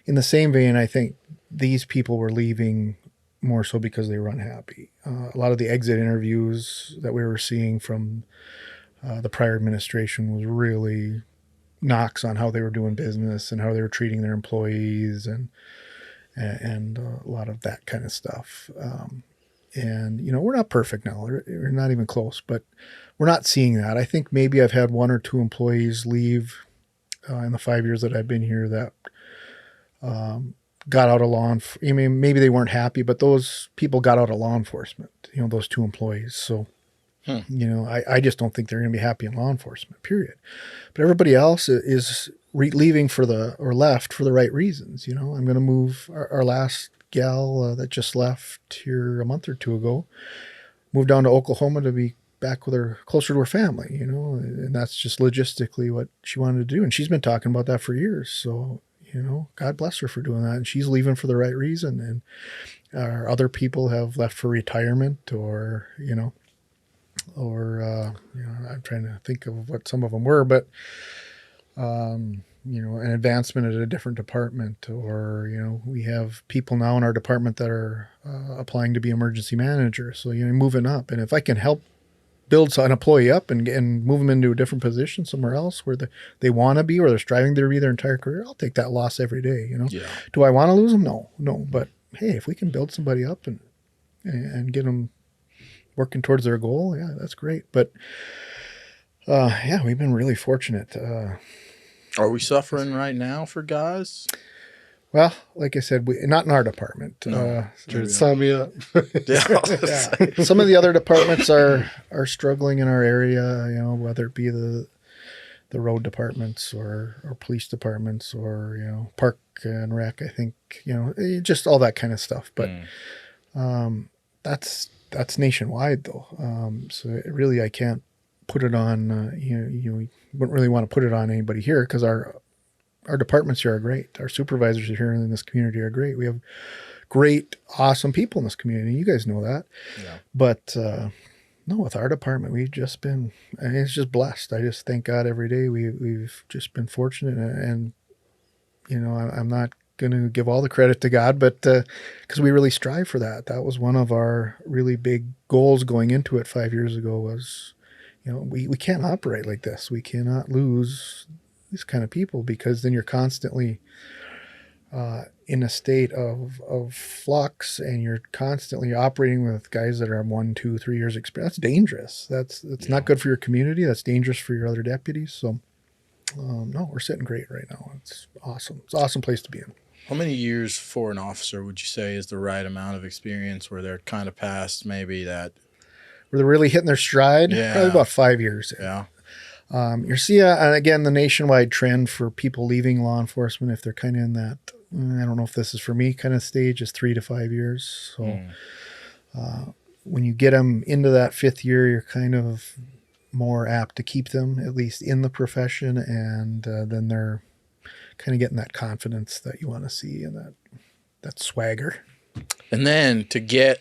in the same vein, I think these people were leaving more so because they were unhappy. A lot of the exit interviews that we were seeing from the prior administration was really knocks on how they were doing business and how they were treating their employees and a lot of that kind of stuff. And, you know, we're not perfect now. We're not even close, but we're not seeing that. I think maybe I've had 1 or 2 employees leave in the 5 years that I've been here that got out of I mean, maybe they weren't happy, but those people got out of law enforcement, you know, those 2 employees. So, you know, I just don't think they're going to be happy in law enforcement, period. But everybody else is leaving left for the right reasons. You know, I'm going to move our last gal that just left here a month or 2 ago, moved down to Oklahoma to be back with her, closer to her family, you know, and that's just logistically what she wanted to do. And she's been talking about that for years. So, you know, God bless her for doing that. And she's leaving for the right reason. And our other people have left for retirement or, you know, I'm trying to think of what some of them were, but, you know, an advancement at a different department, or, you know, we have people now in our department that are applying to be emergency manager. So, you know, moving up. And if I can help build an employee up and move them into a different position somewhere else where they want to be, or they're striving to be their entire career, I'll take that loss every day. You know, Do I want to lose them? No. But hey, if we can build somebody up and get them working towards their goal, yeah, that's great. But we've been really fortunate. Are we suffering right now for guys? Well, like I said, not in our department. No, sign me up. Some of the other departments are struggling in our area, you know, whether it be the road departments or police departments or, you know, park and rec, I think, you know, just all that kind of stuff. But that's nationwide though. So really I can't put it on, you wouldn't really want to put it on anybody here, because our departments here are great. Our supervisors here in this community are great. We have great, awesome people in this community. You guys know that. Yeah. But no, with our department, we've just been, it's just blessed. I just thank God every day. We've just been fortunate, and you know, I'm not going to give all the credit to God, but because we really strive for that. That was one of our really big goals going into it 5 years ago was, you know, we can't operate like this. We cannot lose these kind of people, because then you're constantly in a state of flux, and you're constantly operating with guys that are 1, 2, 3 years experience. That's dangerous. That's not good for your community. That's dangerous for your other deputies. So no, we're sitting great right now. It's awesome. It's an awesome place to be in. How many years for an officer would you say is the right amount of experience where they're kind of past maybe that? Where they're really hitting their stride? Yeah. Probably about 5 years. Yeah. You see, and again, the nationwide trend for people leaving law enforcement, if they're kind of in that, I don't know if this is for me kind of stage, is 3 to 5 years. So when you get them into that 5th year, you're kind of more apt to keep them at least in the profession, and then they're kind of getting that confidence that you want to see and that swagger. And then to get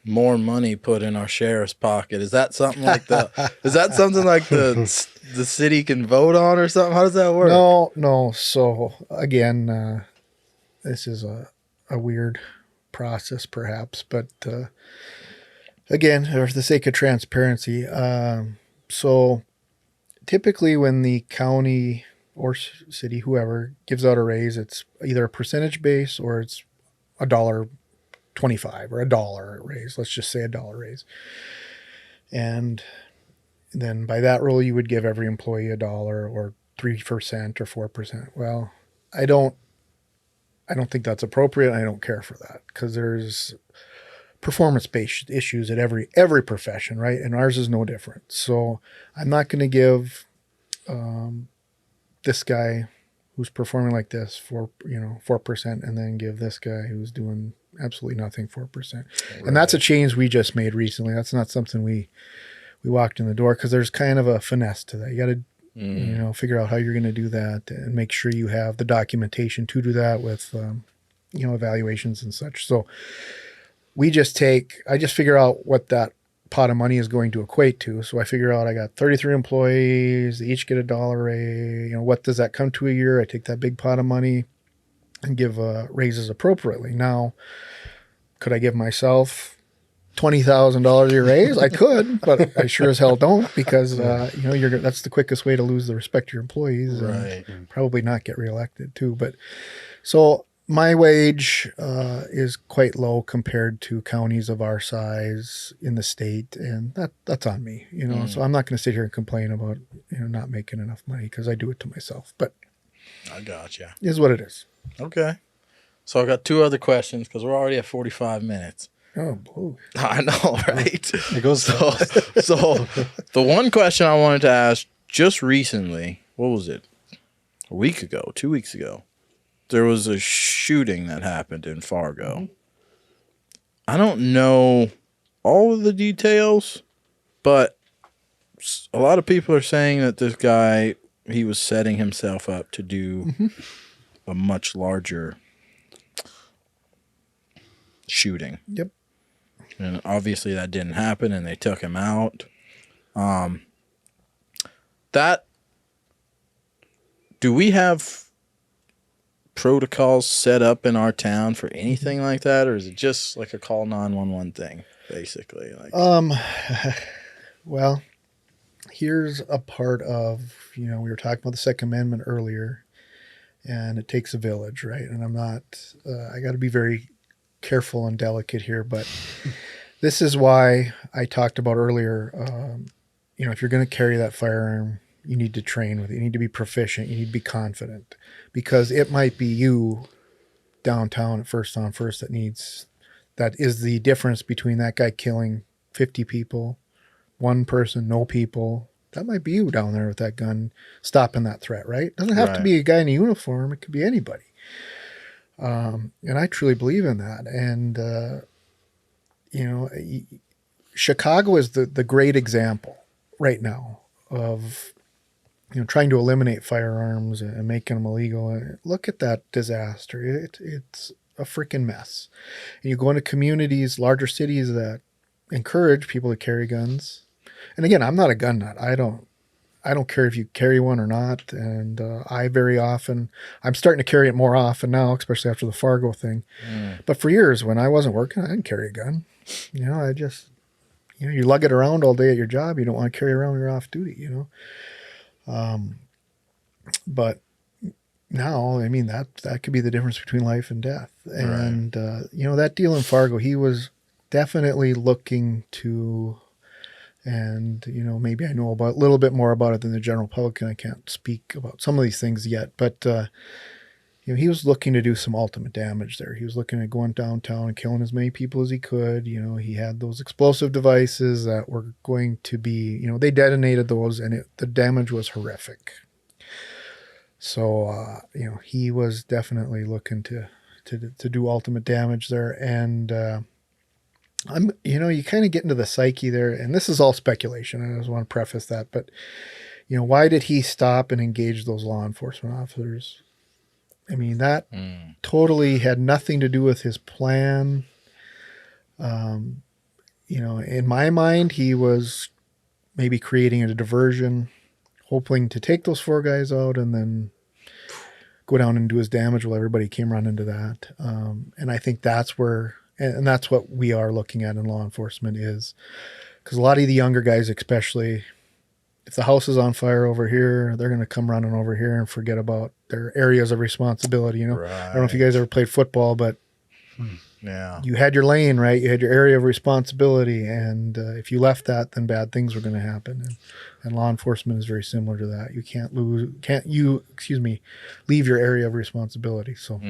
more money put in our sheriff's pocket, is that something like the city can vote on or something? How does that work? No. So again, this is a weird process perhaps, but again, for the sake of transparency, so typically when the county or city, whoever, gives out a raise, it's either a percentage base or it's $1.25 or $1 raise. Let's just say $1 raise. And then by that rule, you would give every employee $1 or 3% or 4%. Well, I don't think that's appropriate. I don't care for that, because there's performance-based issues at every profession, right? And ours is no different. So I'm not going to give this guy who's performing like this 4%, and then give this guy who's doing absolutely nothing 4%. Right. And that's a change we just made recently. That's not something we we walked in the door, because there's kind of a finesse to that. You got to, figure out how you're going to do that and make sure you have the documentation to do that with, evaluations and such. So I just figure out what that pot of money is going to equate to. So I figure out I got 33 employees, they each get $1 raise. What does that come to a year? I take that big pot of money and give raises appropriately. Now, could I give myself $20,000 a year raise? I could, but I sure as hell don't, because that's the quickest way to lose the respect of your employees, and probably not get reelected too. But so my wage is quite low compared to counties of our size in the state, and that's on me. So I'm not going to sit here and complain about not making enough money, because I do it to myself. But I gotcha. Is what it is. Okay. So I got 2 other questions, because we're already at 45 minutes. Oh, boy. I know, right? It goes so the one question I wanted to ask just recently, what was it? A week ago, 2 weeks ago, there was a shooting that happened in Fargo. Mm-hmm. I don't know all of the details, but a lot of people are saying that this guy, he was setting himself up to do a much larger shooting. Yep. And obviously that didn't happen, and they took him out. Do we have protocols set up in our town for anything like that, or is it just like a call 911 thing, basically? Well, here's a part of, we were talking about the Second Amendment earlier, and it takes a village, right? And I'm not, I got to be very careful and delicate here, but this is why I talked about earlier, if you're going to carry that firearm, you need to train with it. You need to be proficient. You need to be confident, because it might be you downtown at First on First that is the difference between that guy killing 50 people, one person, no people. That might be you down there with that gun, stopping that threat, right? It doesn't have to be a guy in a uniform. It could be anybody. And I truly believe in that. And, Chicago is the great example right now of, trying to eliminate firearms and making them illegal. Look at that disaster. It's a freaking mess. And you go into communities, larger cities that encourage people to carry guns. And again, I'm not a gun nut. I don't care if you carry one or not. And I'm starting to carry it more often now, especially after the Fargo thing. But for years, when I wasn't working, I didn't carry a gun. I just, you lug it around all day at your job. You don't want to carry it around when you're off duty, But now, that could be the difference between life and death. And, that deal in Fargo, he was definitely looking to, and, maybe I know a little bit more about it than the general public, and I can't speak about some of these things yet, but, he was looking to do some ultimate damage there. He was looking at going downtown and killing as many people as he could. He had those explosive devices that were going to be, they detonated those, and the damage was horrific. So, he was definitely looking to do ultimate damage there. And, you kind of get into the psyche there, and this is all speculation. I just want to preface that, but, why did he stop and engage those law enforcement officers? That totally had nothing to do with his plan. In my mind, he was maybe creating a diversion, hoping to take those 4 guys out and then go down and do his damage while everybody came running to that. And I think that's where, and that's what we are looking at in law enforcement, is because a lot of the younger guys, especially, if the house is on fire over here, they're going to come running over here and forget about their areas of responsibility. Right. I don't know if you guys ever played football, but you had your lane, right? You had your area of responsibility. And if you left that, then bad things were going to happen. And law enforcement is very similar to that. You can't leave your area of responsibility. So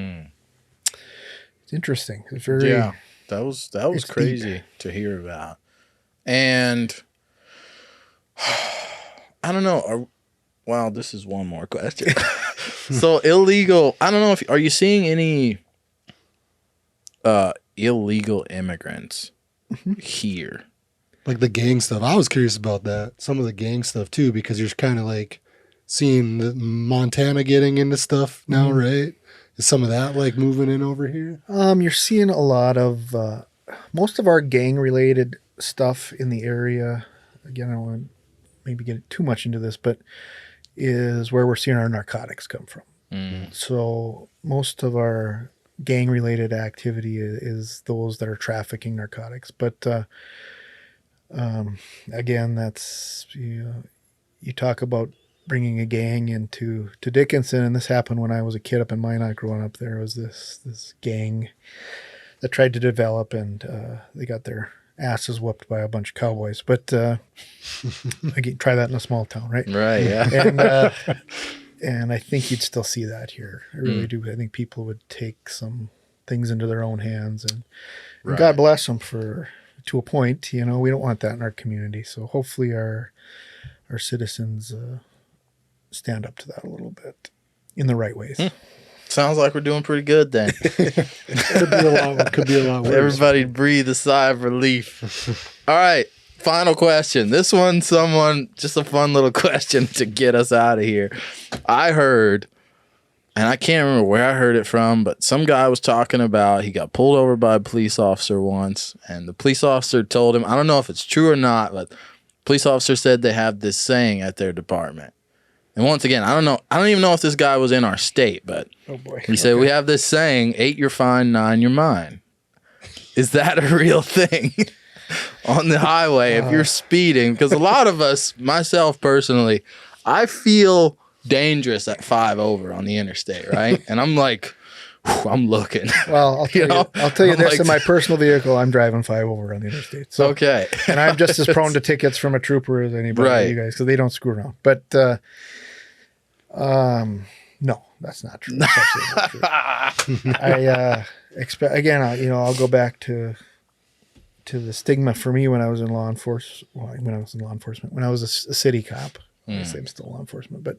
it's interesting. It's very, that was crazy deep to hear about. And I don't know. Wow, this is one more question. So illegal. I don't know are you seeing any illegal immigrants here? Like the gang stuff. I was curious about that. Some of the gang stuff too, because you're kind of like seeing the Montana getting into stuff now, right? Is some of that like moving in over here? You're seeing a lot of most of our gang related stuff in the area. Again, I don't want to maybe get too much into this, but is where we're seeing our narcotics come from. So most of our gang related activity is those that are trafficking narcotics. But again, that's you talk about bringing a gang into Dickinson, and this happened when I was a kid up in Minot growing up. There was this gang that tried to develop, and they got their asses whooped by a bunch of cowboys. But again, try that in a small town, right? Right, yeah. And I think you'd still see that here. I really do. I think people would take some things into their own hands, and God bless them to a point. We don't want that in our community. So hopefully our citizens stand up to that a little bit in the right ways. Sounds like we're doing pretty good then. Could be a lot worse. Everybody breathe a sigh of relief. All right. Final question. This one, just a fun little question to get us out of here. I heard, and I can't remember where I heard it from, but some guy was talking about he got pulled over by a police officer once, and the police officer told him, I don't know if it's true or not, but the police officer said they have this saying at their department. And once again, I don't even know if this guy was in our state, but he said, we have this saying, 8 you're fine, 9 you're mine. Is that a real thing? On the highway, if you're speeding, because a lot of us, myself personally, I feel dangerous at 5 over on the interstate, right? And I'm like, I'm looking. Well, I'll tell you this: like, in my personal vehicle, I'm driving 5 over on the interstate. So, okay, and I'm just as prone to tickets from a trooper as anybody, you guys, because they don't screw around. But no, that's not true. That's absolutely not true. I expect again. I'll go back to the stigma for me when I was in law enforcement. Well, when I was a city cop. I say I'm still law enforcement, but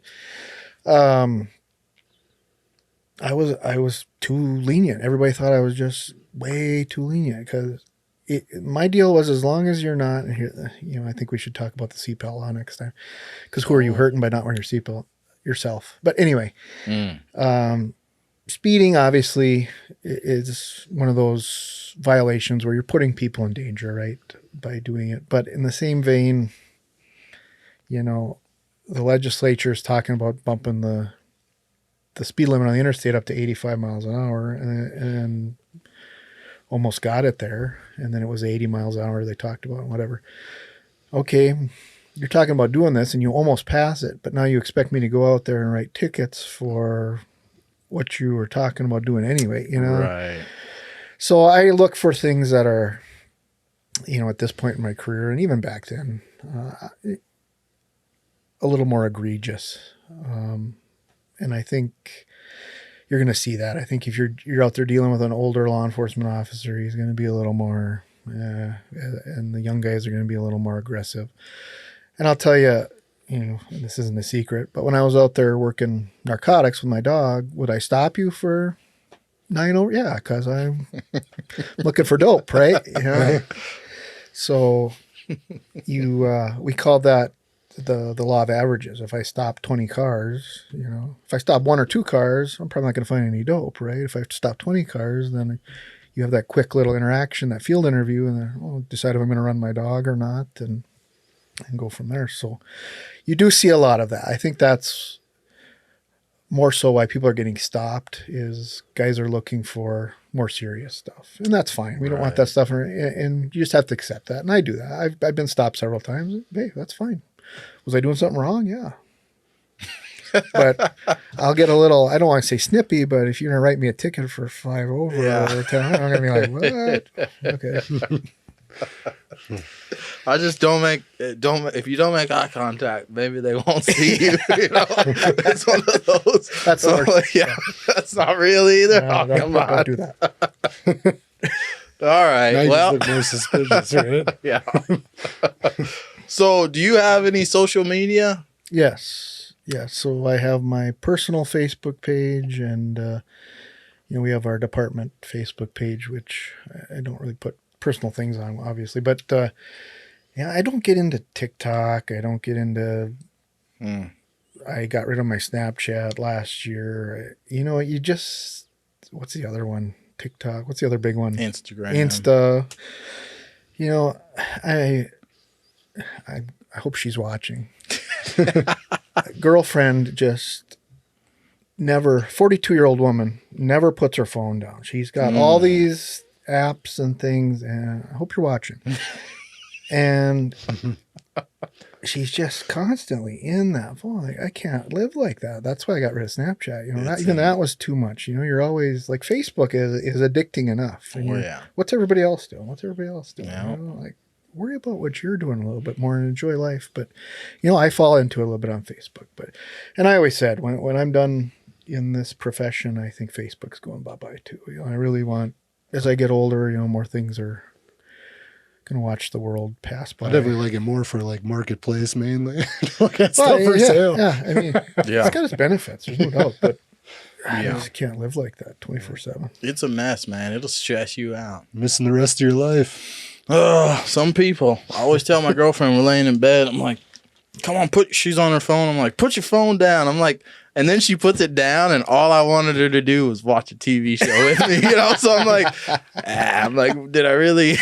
I was too lenient. Everybody thought I was just way too lenient because my deal was, as long as you're not here, I think we should talk about the seatbelt law next time, because who are you hurting by not wearing your seatbelt? Yourself. But anyway, speeding obviously is one of those violations where you're putting people in danger, right, by doing it. But in the same vein, the legislature is talking about bumping the speed limit on the interstate up to 85 miles an hour and almost got it there. And then it was 80 miles an hour they talked about, whatever. Okay, you're talking about doing this and you almost pass it, but now you expect me to go out there and write tickets for what you were talking about doing anyway, Right. So I look for things that are, at this point in my career and even back then, a little more egregious. And I think you're going to see that. I think if you're out there dealing with an older law enforcement officer, he's going to be a little more, and the young guys are going to be a little more aggressive. And I'll tell you, and this isn't a secret, but when I was out there working narcotics with my dog, would I stop you for 9 over? Yeah, because I'm looking for dope, right? So we called that the law of averages. If I stop 20 cars, if I stop 1 or 2 cars, I'm probably not going to find any dope, right? If I stop 20 cars, then you have that quick little interaction, that field interview, and then I'll decide if I'm going to run my dog or not, and go from there. So you do see a lot of that. I think that's more so why people are getting stopped, is guys are looking for more serious stuff. And that's fine. We don't want that stuff. And you just have to accept that. And I do that. I've been stopped several times. Hey, that's fine. Was I doing something wrong? Yeah. But I'll get a little, I don't want to say snippy, but if you're going to write me a ticket for 5 over or 10, I'm going to be like, what? Okay. I just if you don't make eye contact, maybe they won't see you. It's one of those. That's that's not real either. No, come on, don't do that. All right. Now you well, just look more suspicious, right? Yeah. So, do you have any social media? Yes. So I have my personal Facebook page, and we have our department Facebook page, which I don't really put personal things on, obviously, but Yeah, I don't get into TikTok. I don't get into. I got rid of my Snapchat last year. You know, you just. What's the other one? TikTok. What's the other big one? Instagram. Insta. You know, I hope she's watching. Girlfriend just never. 42-year-old woman never puts her phone down. She's got all these apps and things, and I hope you're watching. And she's just constantly in that phone. Like, I can't live like that. That's why I got rid of Snapchat. You know, that was too much. You know, you're always like, Facebook is addicting enough. And what's everybody else doing? What's everybody else doing? Yeah. You know, like, worry about what you're doing a little bit more and enjoy life. But, you know, I fall into it a little bit on Facebook. And I always said, when I'm done in this profession, I think Facebook's going bye-bye too. You know, I really want, as I get older, you know, more things are going to watch the world pass by. I definitely like it more for like marketplace mainly. Look at stuff for sale. Yeah, I mean, it's got its benefits, there's no doubt, but I just can't live like that 24/7. It's a mess, man. It'll stress you out. Missing the rest of your life. Some people. I always tell my girlfriend we're laying in bed, I'm like, come on, she's on her phone. I'm like, put your phone down. I'm like, and then she puts it down, and all I wanted her to do was watch a TV show with me, you know? So I'm like, did I really,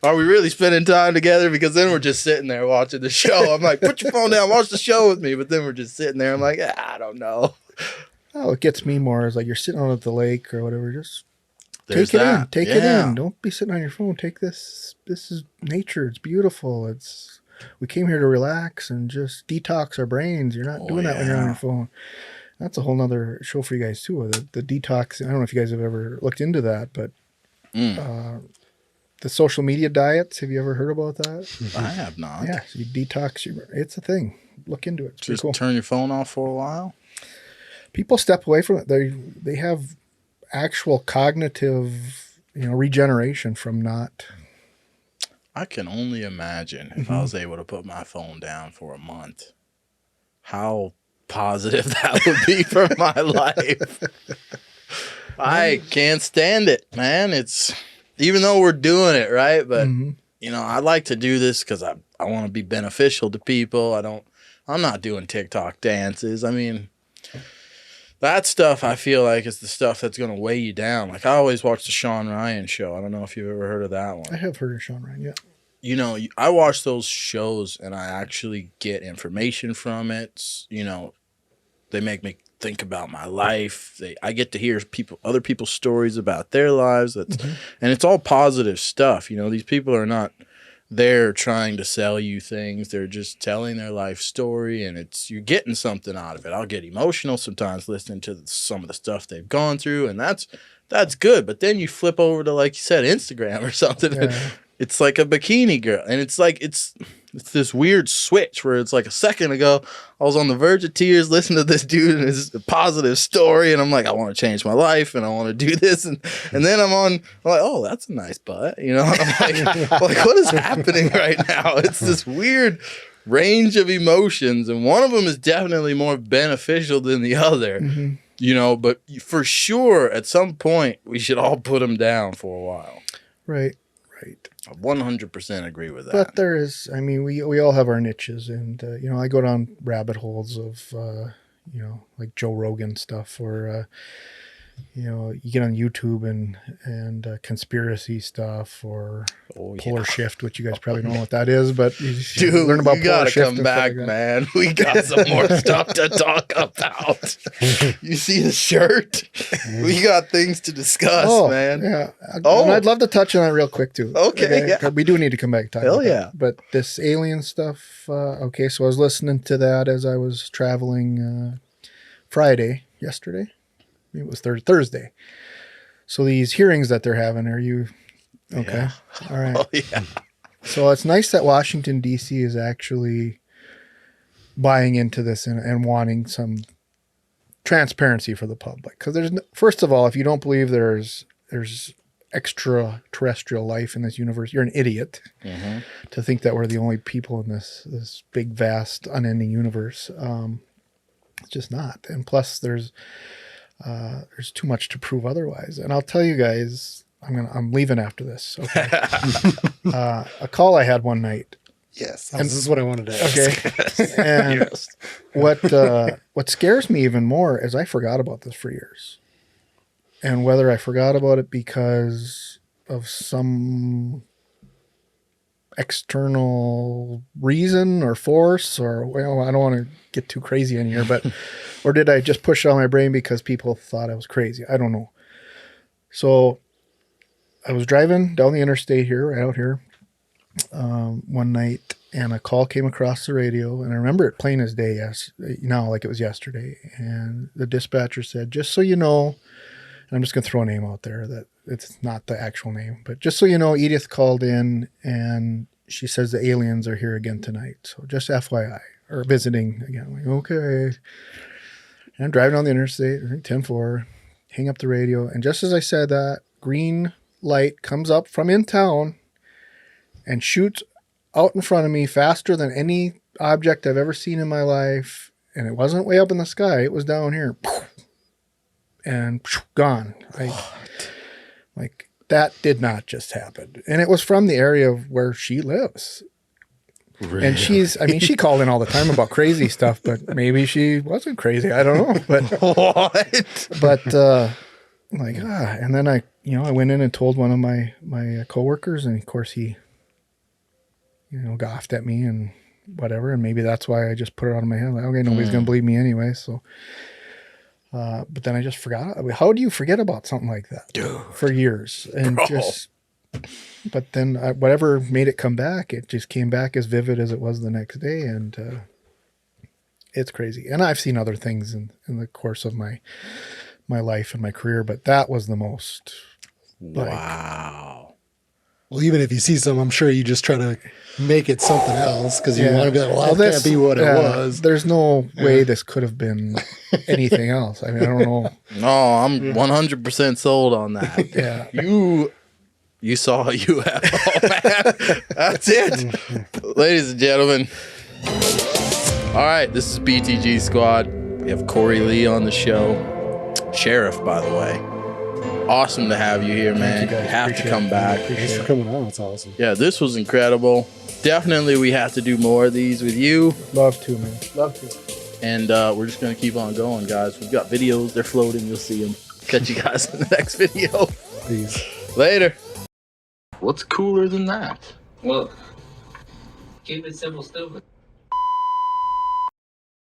are we really spending time together? Because then we're just sitting there watching the show. I'm like, put your phone down, watch the show with me. But then we're just sitting there. I'm like, I don't know. Oh, it gets me more is like you're sitting out at the lake or whatever. Just There's take it that. in. Take it in. Don't be sitting on your phone. Take this. This is nature. It's beautiful. We came here to relax and just detox our brains. You're not doing that when you're on your phone. That's a whole nother show for you guys too. The detox. I don't know if you guys have ever looked into that, but the social media diets. Have you ever heard about that? I have not. Yeah, so you detox. It's a thing. Look into it. It's Just cool. turn your phone off for a while. People step away from it. They have actual cognitive, regeneration from not. I can only imagine if I was able to put my phone down for a month, how positive that would be for my life. I can't stand it, man. It's, even though we're doing it, right? But, I like to do this because I want to be beneficial to people. I'm not doing TikTok dances. I mean, that stuff I feel like is the stuff that's going to weigh you down. Like, I always watch the Sean Ryan show. I don't know if you've ever heard of that one. I have heard of Sean Ryan, yeah. I watch those shows and I actually get information from it. They make me think about my life. I get to hear other people's stories about their lives. And it's all positive stuff. These people are not there trying to sell you things. They're just telling their life story, and you're getting something out of it. I'll get emotional sometimes listening to some of the stuff they've gone through, and that's good. But then you flip over to, like you said, Instagram or something. Yeah. It's like a bikini girl, and it's like it's this weird switch where it's like a second ago I was on the verge of tears listening to this dude and his positive story, and I'm like, I want to change my life and I want to do this, and then I'm like, oh, that's a nice butt, I'm like what is happening right now? It's this weird range of emotions, and one of them is definitely more beneficial than the other. But for sure at some point we should all put them down for a while. Right. I 100% agree with that. But there is, we all have our niches, and, I go down rabbit holes of, like Joe Rogan stuff, or, you get on YouTube and conspiracy stuff, or polar shift, which you guys probably don't know what that is, but you learn about polar shift. Come back, man. We got some more stuff to talk about. You see the shirt? We got things to discuss, man. Yeah. And I'd love to touch on that real quick too. Okay. Yeah. We do need to come back and talk about yeah. that. But this alien stuff, so I was listening to that as I was traveling yesterday. It was Thursday. So these hearings that they're having, are you okay? Yeah. All right. Oh, yeah. So it's nice that Washington, D.C. is actually buying into this and wanting some transparency for the public. Because first of all, if you don't believe there's extraterrestrial life in this universe, you're an idiot to think that we're the only people in this big, vast, unending universe. It's just not. And plus, there's too much to prove otherwise. And I'll tell you guys, I'm leaving after this. Okay. A call I had one night, Yes, this is what I wanted to ask. Okay. And Yes. what scares me even more is I forgot about this for years. And whether I forgot about it because of some external reason or force, or, well, I don't want to get too crazy in here, but, or did I just push it on my brain because people thought I was crazy? I don't know. So I was driving down the interstate here, right out here, one night, and a call came across the radio, and I remember it plain as day, like it was yesterday. And the dispatcher said, just so you know, and I'm just going to throw a name out there that it's not the actual name, but just so you know, Edith called in and she says the aliens are here again tonight. So just FYI, or visiting again. I'm like, okay. And I'm driving down the interstate, 10-4, hang up the radio. And just as I said that, green light comes up from in town and shoots out in front of me faster than any object I've ever seen in my life. And it wasn't way up in the sky. It was down here. And gone. Like that did not just happen. And it was from the area of where she lives. Really? And she called in all the time about crazy stuff, but maybe she wasn't crazy. I don't know. But What? But and then I went in and told one of my coworkers, and of course he goffed at me and whatever, and maybe that's why I just put it out of my head. Like, okay, nobody's gonna believe me anyway, so but then I just forgot. I mean, how do you forget about something like that? Dude, for years? And but then whatever made it come back, it just came back as vivid as it was the next day. And it's crazy. And I've seen other things in the course of my life and my career, but that was the most. Wow. Well, even if you see some, I'm sure you just try to make it something else because you want to be like, well, that can't be what it was. There's no way this could have been anything else. I mean, I don't know. No, I'm 100% sold on that. Yeah. You saw a UFO, man. That's it. Ladies and gentlemen. All right, this is BTG Squad. We have Corey Lee on the show. Sheriff, by the way. Awesome to have you here, man. You have to come back. Thanks for coming on. It's awesome. Yeah, this was incredible. Definitely we have to do more of these with you. Love to, man. Love to. And we're just going to keep on going, guys. We've got videos. They're floating. You'll see them. Catch you guys in the next video. Peace. Later. What's cooler than that? Well, keep it simple, stupid.